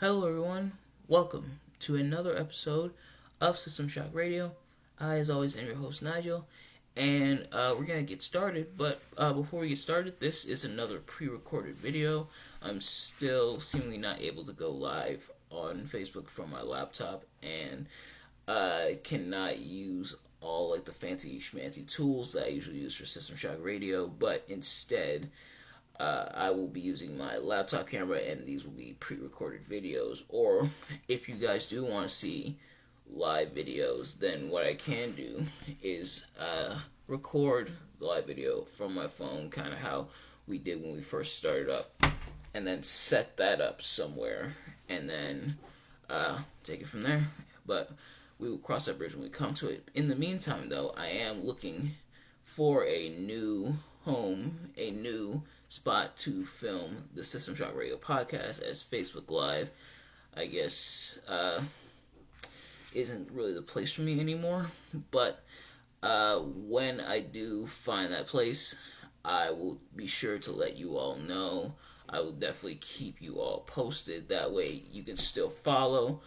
Hello, everyone. Welcome to another episode of System Shock Radio. I, as always, am your host, Nigel, and we're going to get started. But before we get started, this is another pre recorded video. I'm still seemingly not able to go live on Facebook from my laptop, and I cannot use all like the fancy schmancy tools that I usually use for System Shock Radio, but instead I will be using my laptop camera, and these will be pre-recorded videos. Or if you guys do want to see live videos, then what I can do is record the live video from my phone, kind of how we did when we first started up, and then set that up somewhere, and then take it from there. But we will cross that bridge when we come to it. In the meantime, though, I am looking for a new home, a new spot to film the System Shock Radio podcast, as Facebook Live, I guess, isn't really the place for me anymore. But when I do find that place, I will be sure to let you all know. I will definitely keep you all posted. That way you can still follow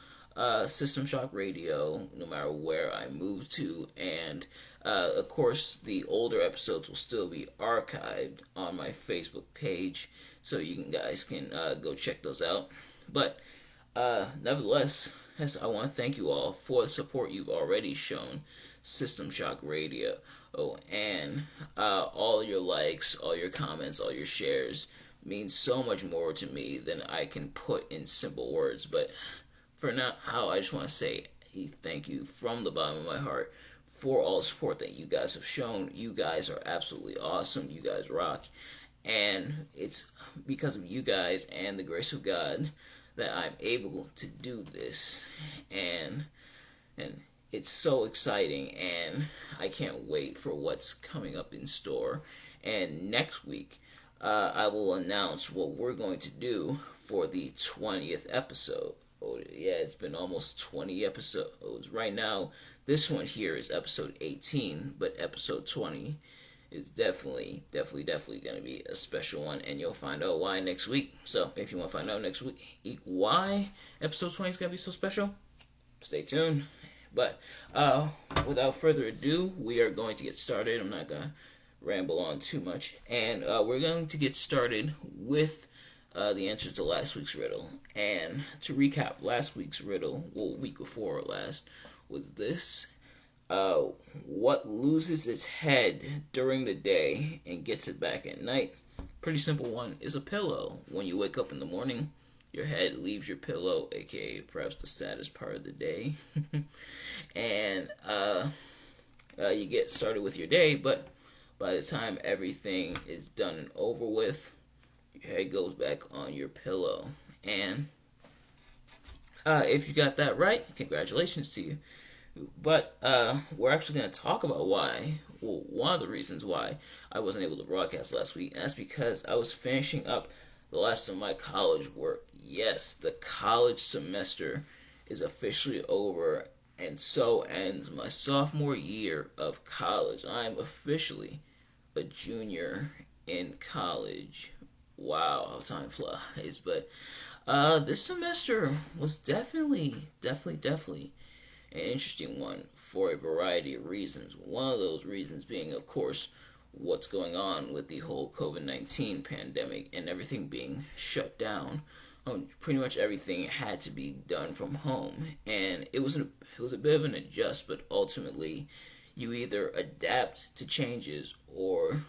System Shock Radio no matter where I move to, and of course the older episodes will still be archived on my Facebook page, so you guys can go check those out. But nevertheless, yes, I want to thank you all for the support you've already shown System Shock Radio. Oh, and all your likes, all your comments, all your shares means so much more to me than I can put in simple words. But for now, I just want to say thank you from the bottom of my heart for all the support that you guys have shown. You guys are absolutely awesome. You guys rock. And it's because of you guys and the grace of God that I'm able to do this. And it's so exciting, and I can't wait for what's coming up in store. And next week, I will announce what we're going to do for the 20th episode. Oh, yeah, it's been almost 20 episodes. Right now, this one here is episode 18, but episode 20 is definitely going to be a special one, and you'll find out why next week. So, if you want to find out next week why episode 20 is going to be so special, stay tuned. But without further ado, we are going to get started. I'm not going to ramble on too much, and we're going to get started with the answers to last week's riddle. And to recap, last week's riddle, well, week before last, was this. What loses its head during the day and gets it back at night? Pretty simple one, is a pillow. When you wake up in the morning, your head leaves your pillow, aka perhaps the saddest part of the day. And you get started with your day, but by the time everything is done and over with, your head goes back on your pillow. And if you got that right, congratulations to you. But we're actually going to talk about why. Well, one of the reasons why I wasn't able to broadcast last week, and that's because I was finishing up the last of my college work. Yes, the college semester is officially over, and so ends my sophomore year of college. I am officially a junior in college. Wow, how time flies. But this semester was definitely an interesting one for a variety of reasons. One of those reasons being, of course, what's going on with the whole COVID-19 pandemic and everything being shut down. Pretty much everything had to be done from home, and it was a bit of an adjust, but ultimately you either adapt to changes or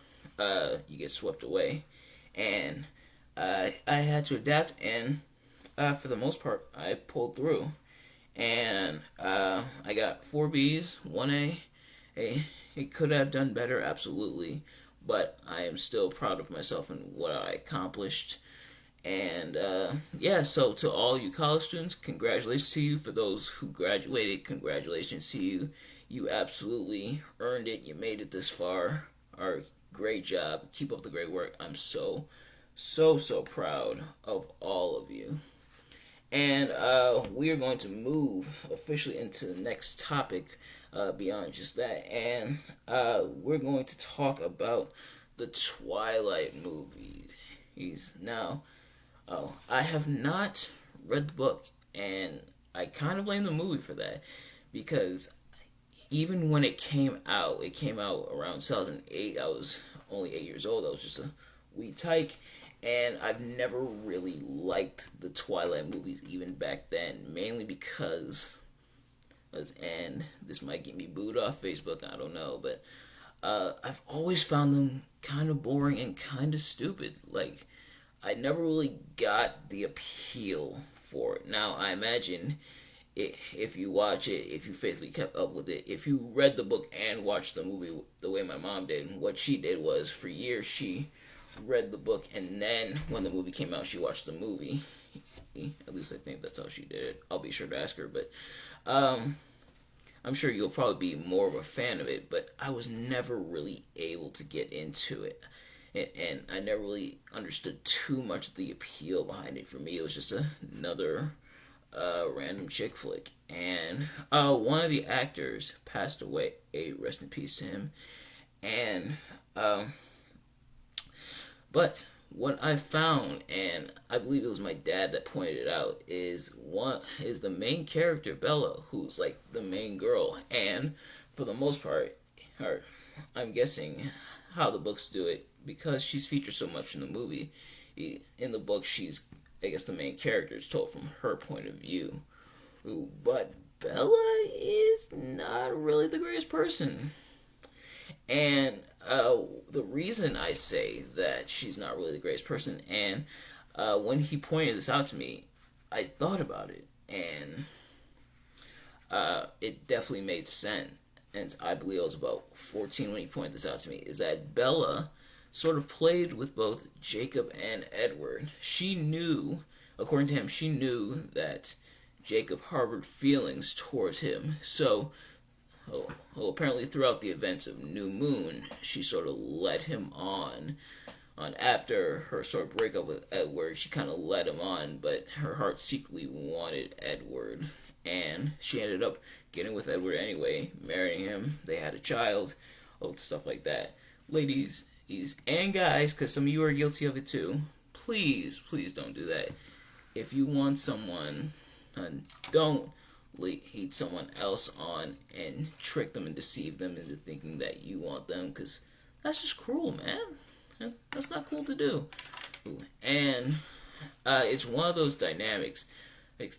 you get swept away. And I had to adapt, and for the most part, I pulled through. And I got 4 B's, 1 A. It could have done better, absolutely, but I am still proud of myself and what I accomplished. And yeah, so to all you college students, congratulations to you. For those who graduated, congratulations to you. You absolutely earned it. You made it this far. Great job. Keep up the great work. I'm so proud of all of you. And we are going to move officially into the next topic beyond just that. And we're going to talk about the Twilight movie. Now, I have not read the book, and I kind of blame the movie for that, because even when it came out around 2008. I was only 8 years old. I was just a wee tyke, and I've never really liked the Twilight movies even back then, mainly because, and this might get me booed off Facebook, I don't know, but I've always found them kind of boring and kind of stupid. Like, I never really got the appeal for it. Now, I imagine if you watch it, if you faithfully kept up with it, if you read the book and watched the movie the way my mom did, what she did was, for years, she read the book, and then when the movie came out, she watched the movie. At least I think that's how she did it. I'll be sure to ask her, but I'm sure you'll probably be more of a fan of it, but I was never really able to get into it. And I never really understood too much of the appeal behind it. For me, it was just another random chick flick. And one of the actors passed away. Rest in peace to him. And but what I found, and I believe it was my dad that pointed it out, is the main character, Bella, who's like the main girl, and for the most part, I'm guessing how the books do it, because she's featured so much in the movie. In the book, she's, I guess, the main character. It's told from her point of view. But Bella is not really the greatest person. And the reason I say that she's not really the greatest person, and when he pointed this out to me, I thought about it, and it definitely made sense. And I believe I was about 14 when he pointed this out to me, is that Bella sort of played with both Jacob and Edward. She knew, according to him, she knew that Jacob harbored feelings towards him. So, apparently throughout the events of New Moon, she sort of led him on. After her sort of breakup with Edward, she kind of led him on, but her heart secretly wanted Edward. And she ended up getting with Edward anyway, marrying him. They had a child, stuff like that. Ladies and guys, because some of you are guilty of it too, please don't do that. If you want someone, don't lead someone else on and trick them and deceive them into thinking that you want them, because that's just cruel, man. That's not cool to do. And it's one of those dynamics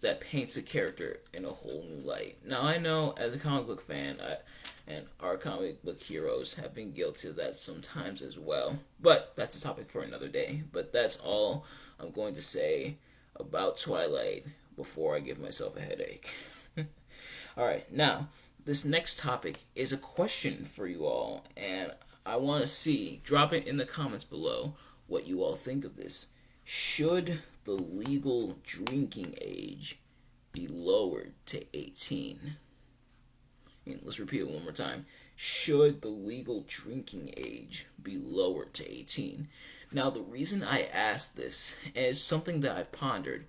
that paints a character in a whole new light. Now, I know, as a comic book fan, and our comic book heroes have been guilty of that sometimes as well. But that's a topic for another day. But that's all I'm going to say about Twilight before I give myself a headache. Alright, now, this next topic is a question for you all, and I want to drop it in the comments below what you all think of this. Should the legal drinking age be lowered to 18? Let's repeat it one more time. Should the legal drinking age be lowered to 18? Now, the reason I ask this, and it's something that I've pondered,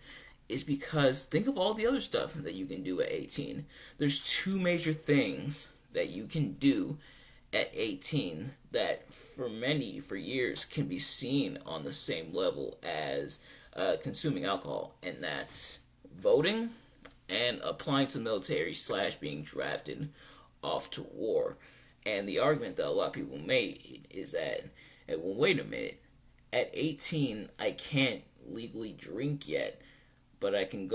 is because think of all the other stuff that you can do at 18. There's two major things that you can do at 18 that for years can be seen on the same level as consuming alcohol, and that's voting and applying to the military / being drafted off to war. And the argument that a lot of people made is that, well, wait a minute, at 18 I can't legally drink yet, but I can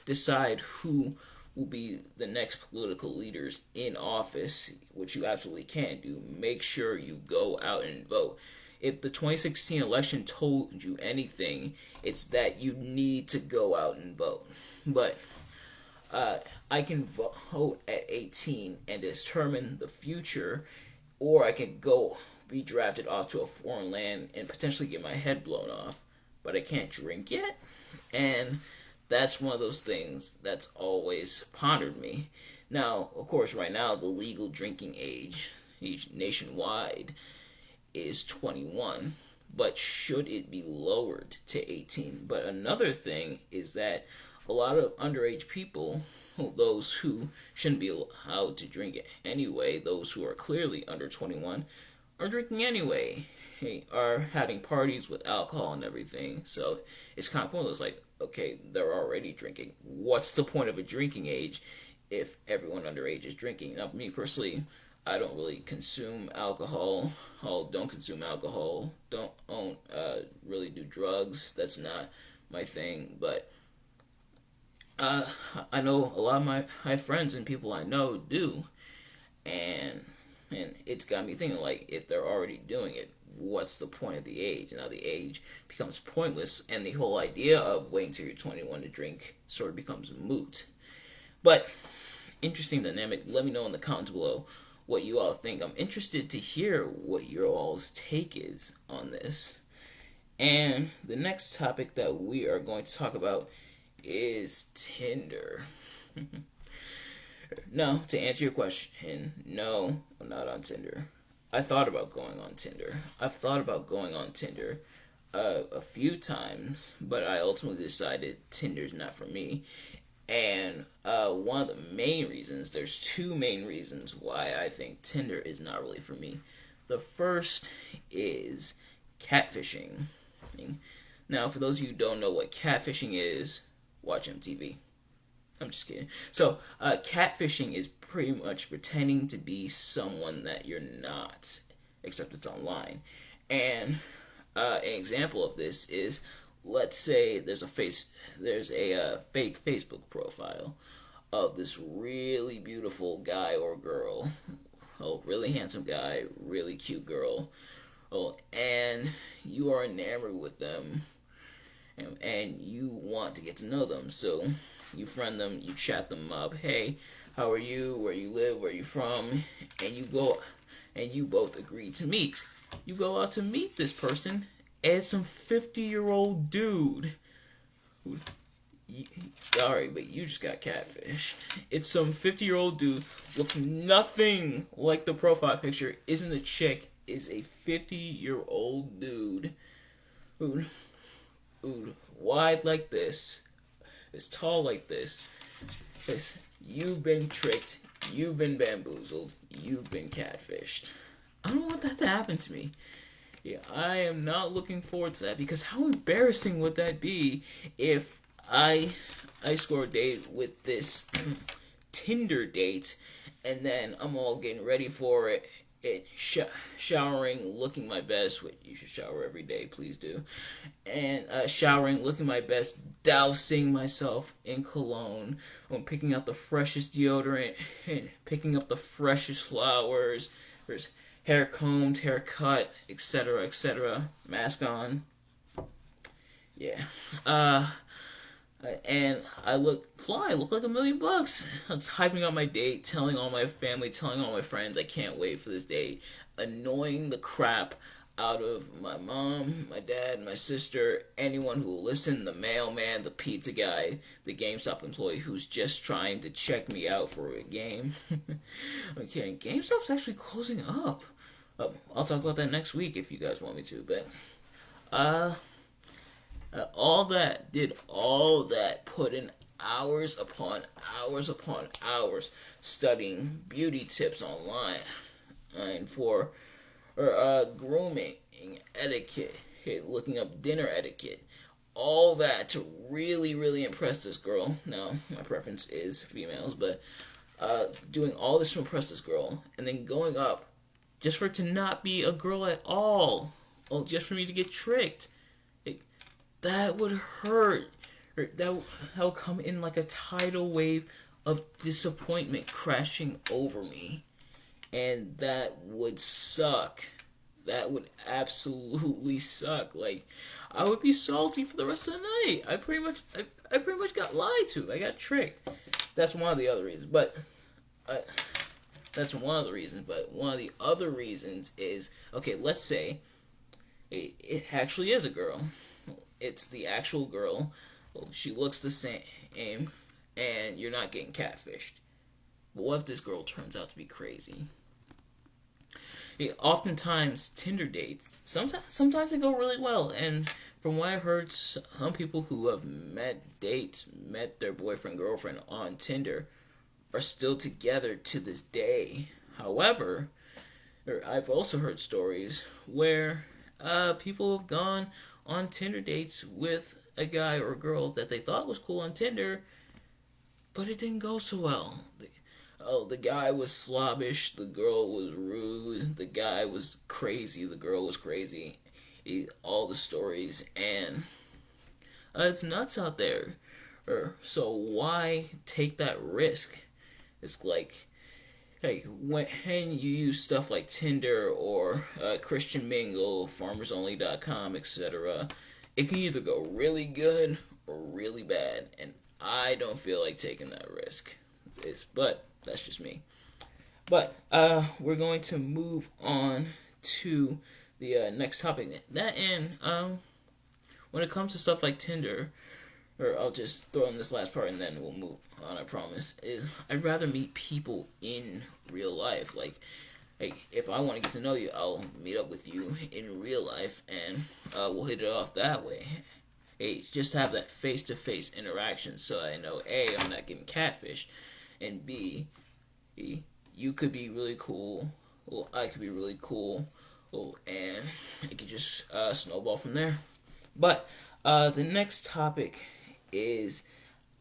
decide who will be the next political leaders in office, which you absolutely can't do. Make sure you go out and vote. If the 2016 election told you anything, it's that you need to go out and vote. But I can vote at 18 and determine the future, or I can go be drafted off to a foreign land and potentially get my head blown off, but I can't drink yet. And that's one of those things that's always pondered me. Now, of course, right now, the legal drinking age nationwide is 21, but should it be lowered to 18? But another thing is that a lot of underage people, those who shouldn't be allowed to drink anyway, those who are clearly under 21, are drinking anyway. are having parties with alcohol and everything. So it's kind of pointless. Like, okay, they're already drinking. What's the point of a drinking age if everyone underage is drinking? Now, me personally, I don't really consume alcohol. Don't consume alcohol. Don't really do drugs. That's not my thing. But I know a lot of my friends and people I know do, and it's got me thinking, like, if they're already doing it, what's the point of the age? Now the age becomes pointless, and the whole idea of waiting till you're 21 to drink sort of becomes moot. But interesting dynamic. Let me know in the comments below what you all think. I'm interested to hear what your all's take is on this. And the next topic that we are going to talk about is Tinder. No, to answer your question, no, I'm not on Tinder. I thought about going on Tinder. I've thought about going on Tinder a few times, but I ultimately decided Tinder's not for me. And one of the main reasons, there's two main reasons why I think Tinder is not really for me. The first is catfishing. Now, for those of you who don't know what catfishing is, watch MTV. I'm just kidding. So, catfishing is pretty much pretending to be someone that you're not, except it's online. And an example of this is, let's say there's a fake Facebook profile of this really beautiful guy or girl, really handsome guy, really cute girl, and you are enamored with them, and you want to get to know them. So you friend them, you chat them up. Hey, how are you? Where you live? Where you from? And you go, and you both agree to meet. You go out to meet this person, and it's some 50-year-old dude. Sorry, but you just got catfished. It's some 50-year-old dude, looks nothing like the profile picture, isn't a chick, is a 50-year-old dude who wide like this, is tall like this. You've been tricked, you've been bamboozled, you've been catfished. I don't want that to happen to me. Yeah, I am not looking forward to that, because how embarrassing would that be if I score a date with this Tinder date, and then I'm all getting ready for it, showering, looking my best, which you should shower every day, please do, and showering, looking my best, dousing myself in cologne, picking out the freshest deodorant, and picking up the freshest flowers, there's hair combed, hair cut, etc., etc., mask on, yeah, and I look fly, I look like $1 million. I was hyping up my date, telling all my family, telling all my friends I can't wait for this date, annoying the crap out of my mom, my dad, my sister, anyone who will listen, the mailman, the pizza guy, the GameStop employee who's just trying to check me out for a game. I'm kidding. GameStop's actually closing up. I'll talk about that next week if you guys want me to, but all that, put in hours upon hours studying beauty tips online, and for grooming etiquette, looking up dinner etiquette, all that to really impress this girl. Now, my preference is females, but doing all this to impress this girl, and then going up just for it to not be a girl at all, or just for me to get tricked. That would hurt. That would come in like a tidal wave of disappointment crashing over me. And that would suck. That would absolutely suck. Like, I would be salty for the rest of the night. I pretty much got lied to. I got tricked. That's one of the other reasons. But one of the other reasons is, okay, let's say it actually is a girl. It's the actual girl. Well, she looks the same, and you're not getting catfished. But what if this girl turns out to be crazy? Oftentimes, Tinder dates, sometimes they go really well. And from what I've heard, some people who have met their boyfriend, girlfriend on Tinder are still together to this day. However, I've also heard stories where people have gone on Tinder dates with a guy or a girl that they thought was cool on Tinder, but it didn't go so well. The guy was slobbish, the girl was rude, the guy was crazy, the girl was crazy. All the stories, and it's nuts out there. So why take that risk? It's like, hey, when you use stuff like Tinder or Christian Mingle, FarmersOnly.com, etc., it can either go really good or really bad, and I don't feel like taking that risk. But that's just me. But we're going to move on to the next topic. That and when it comes to stuff like Tinder, or I'll just throw in this last part and then we'll move on, I promise, is I'd rather meet people in real life. Like if I want to get to know you, I'll meet up with you in real life and we'll hit it off that way. Hey, just have that face-to-face interaction so I know, A, I'm not getting catfished, and B, you could be really cool, well, I could be really cool, and it could just snowball from there. But the next topic is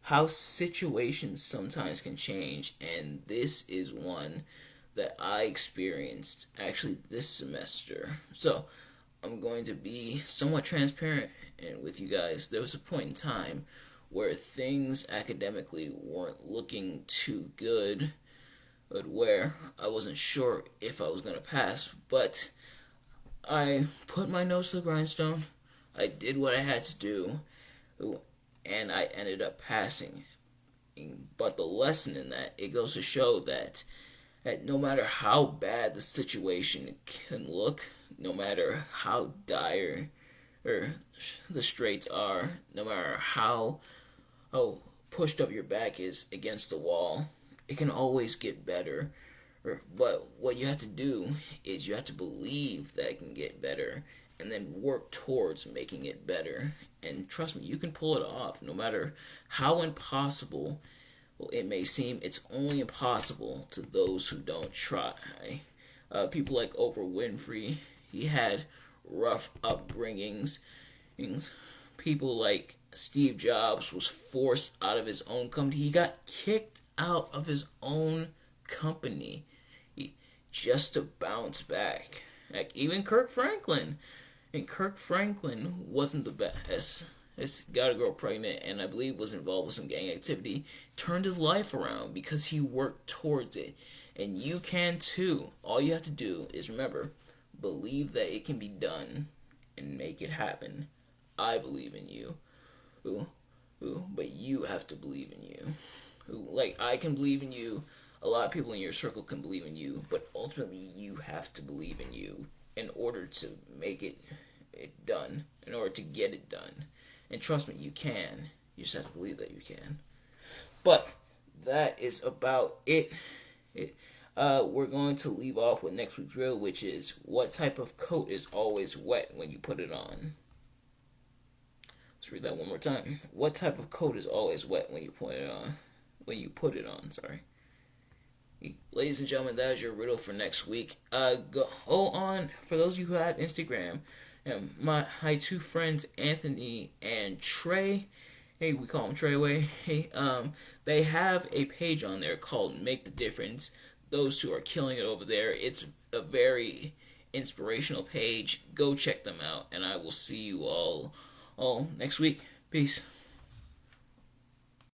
how situations sometimes can change, and this is one that I experienced actually this semester. So I'm going to be somewhat transparent and with you guys. There was a point in time where things academically weren't looking too good, but where I wasn't sure if I was going to pass, but I put my nose to the grindstone. I did what I had to do, and I ended up passing. But the lesson in that, it goes to show that no matter how bad the situation can look, no matter how dire or the straits are, no matter how pushed up your back is against the wall, it can always get better. But what you have to do is you have to believe that it can get better and then work towards making it better. And trust me, you can pull it off no matter how impossible it may seem. It's only impossible to those who don't try. People like Oprah Winfrey, he had rough upbringings. People like Steve Jobs was forced out of his own company. He got kicked out of his own company just to bounce back. Like even Kirk Franklin. And Kirk Franklin wasn't the best. He's got a girl pregnant and I believe was involved with some gang activity. Turned his life around because he worked towards it. And you can too. All you have to do is remember, believe that it can be done and make it happen. I believe in you. But you have to believe in you. Like I can believe in you. A lot of people in your circle can believe in you, but ultimately you have to believe in you in order to make it done, in order to get it done. And trust me, you can. You just have to believe that you can. But that is about it. We're going to leave off with next week's drill, which is what type of coat is always wet when you put it on. Let's read that one more time. What type of coat is always wet when you put it on? Sorry. Ladies and gentlemen, that is your riddle for next week. Go on, for those of you who have Instagram, my two friends, Anthony and Trey, hey, we call him Treyway, hey, they have a page on there called Make the Difference. Those two are killing it over there. It's a very inspirational page. Go check them out, and I will see you all next week. Peace.